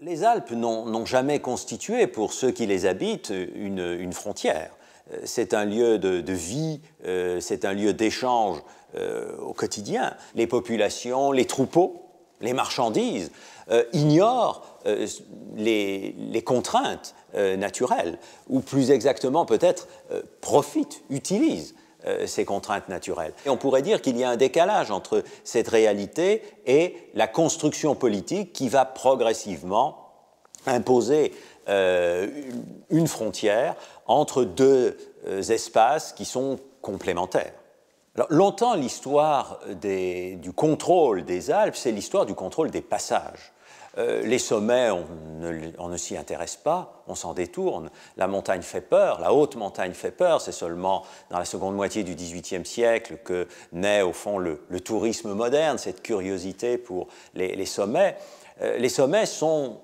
Les Alpes n'ont jamais constitué, pour ceux qui les habitent, une frontière. C'est un lieu de vie, c'est un lieu d'échange au quotidien. Les populations, les troupeaux, les marchandises ignorent les contraintes naturelles, ou plus exactement peut-être profitent, utilisent ces contraintes naturelles. Et on pourrait dire qu'il y a un décalage entre cette réalité et la construction politique qui va progressivement imposer une frontière entre deux espaces qui sont complémentaires. Alors, longtemps, l'histoire du contrôle des Alpes, c'est l'histoire du contrôle des passages. Les sommets, on ne s'y intéresse pas, on s'en détourne. La montagne fait peur, la haute montagne fait peur. C'est seulement dans la seconde moitié du XVIIIe siècle que naît au fond le tourisme moderne, cette curiosité pour les sommets. Les sommets sont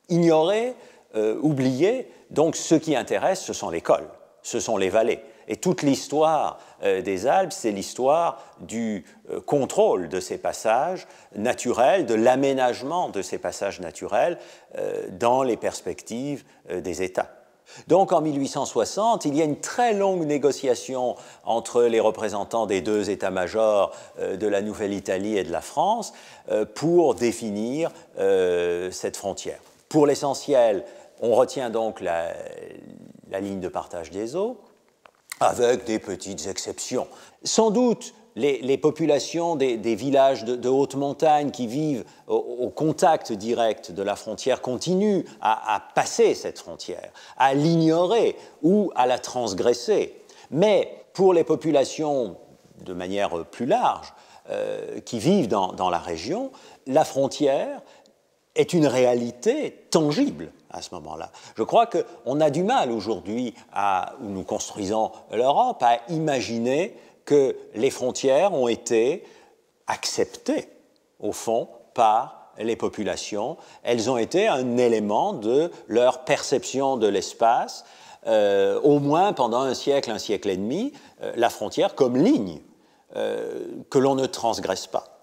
ignorés, oubliés, donc ce qui intéresse, ce sont les cols, ce sont les vallées. Et toute l'histoire des Alpes, c'est l'histoire du contrôle de ces passages naturels, de l'aménagement de ces passages naturels dans les perspectives des États. Donc en 1860, il y a une très longue négociation entre les représentants des deux états-majors de la Nouvelle-Italie et de la France pour définir cette frontière. Pour l'essentiel, on retient donc la ligne de partage des eaux, avec des petites exceptions. Sans doute, les populations des villages de haute montagne qui vivent au contact direct de la frontière continuent à passer cette frontière, à l'ignorer ou à la transgresser. Mais pour les populations de manière plus large qui vivent dans la région, la frontière est une réalité tangible à ce moment-là. Je crois qu'on a du mal aujourd'hui, où nous construisons l'Europe, à imaginer que les frontières ont été acceptées, au fond, par les populations. Elles ont été un élément de leur perception de l'espace, au moins pendant un siècle et demi, la frontière comme ligne que l'on ne transgresse pas.